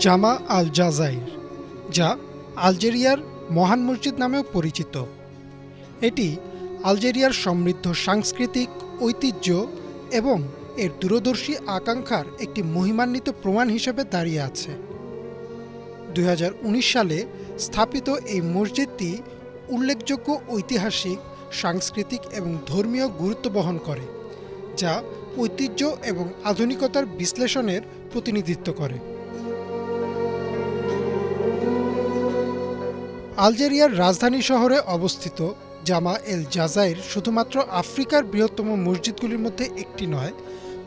জামা আল জাজাইর, যা আলজেরিয়ার মহান মসজিদ নামেও পরিচিত। এটি আলজেরিয়ার সমৃদ্ধ সাংস্কৃতিক ঐতিহ্য এবং এর দূরদর্শী আকাঙ্ক্ষার একটি মহিমান্বিত প্রমাণ হিসেবে দাঁড়িয়ে আছে। ২০১৯ সালে স্থাপিত এই মসজিদটি উল্লেখযোগ্য ঐতিহাসিক, সাংস্কৃতিক এবং ধর্মীয় গুরুত্ব বহন করে, যা ঐতিহ্য এবং আধুনিকতার বিশ্লেষণের প্রতিনিধিত্ব করে। আলজেরিয়ার রাজধানী শহরে অবস্থিত জামা এল জাজাইর শুধুমাত্র আফ্রিকার বৃহত্তম মসজিদগুলির মধ্যে একটি নয়,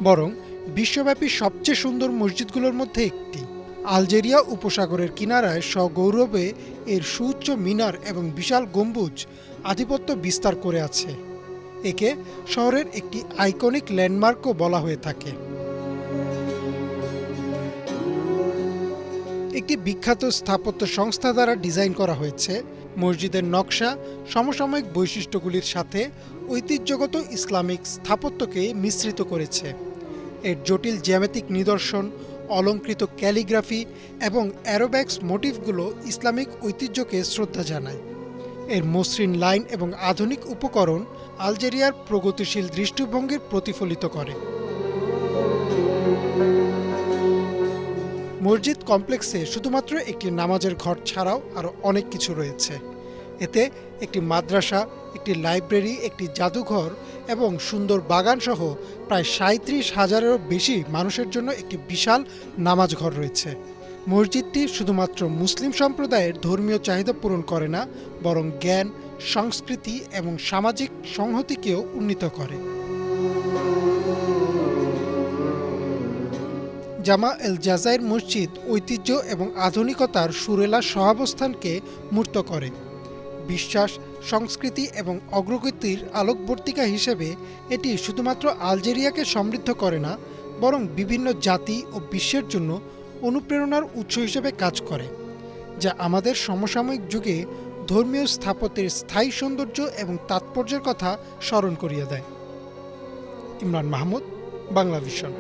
বরং বিশ্বব্যাপী সবচেয়ে সুন্দর মসজিদগুলোর মধ্যে একটি। আলজেরিয়া উপসাগরের কিনারায় সগৌরবে এর সুউচ্চ মিনার এবং বিশাল গম্বুজ আধিপত্য বিস্তার করে আছে। একে শহরের একটি আইকনিক ল্যান্ডমার্কও বলা হয়ে থাকে। একটি বিখ্যাত স্থাপত্য সংস্থা দ্বারা ডিজাইন করা হয়েছে। মসজিদের নকশা সমসাময়িক বৈশিষ্ট্যগুলির সাথে ঐতিহ্যগত ইসলামিক স্থাপত্যকে মিশ্রিত করেছে। এর জটিল জ্যামিতিক নিদর্শন, অলঙ্কৃত ক্যালিগ্রাফি এবং অ্যারোব্যাক্স মোটিফগুলো ইসলামিক ঐতিহ্যকে শ্রদ্ধা জানায়। এর মসৃণ লাইন এবং আধুনিক উপকরণ আলজেরিয়ার প্রগতিশীল দৃষ্টিভঙ্গির প্রতিফলিত করে। মসজিদ কমপ্লেক্সে শুধুমাত্র একটি নামাজের ঘর ছাড়াও আরও অনেক কিছু রয়েছে। এতে একটি মাদ্রাসা, একটি লাইব্রেরি, একটি জাদুঘর এবং সুন্দর বাগান সহ প্রায় ৩৭,০০০-এরও বেশি মানুষের জন্য একটি বিশাল নামাজ ঘর রয়েছে। মসজিদটি শুধুমাত্র মুসলিম সম্প্রদায়ের ধর্মীয় চাহিদা পূরণ করে না, বরং জ্ঞান, সংস্কৃতি এবং সামাজিক সংহতিকেও উন্নীত করে। জামা এল জাজাইর মসজিদ ঐতিহ্য এবং আধুনিকতার সুরেলা সহাবস্থানকে মূর্ত করে। বিশ্বাস, সংস্কৃতি এবং অগ্রগতির আলোকবর্তিকা হিসেবে এটি শুধুমাত্র আলজেরিয়াকে সমৃদ্ধ করে না, বরং বিভিন্ন জাতি ও বিশ্বের জন্য অনুপ্রেরণার উৎস হিসেবে কাজ করে, যা আমাদের সমসাময়িক যুগে ধর্মীয় স্থাপত্যের স্থায়ী সৌন্দর্য এবং তাৎপর্যের কথা স্মরণ করিয়ে দেয়। ইমরান মাহমুদ, বাংলা ভিশন।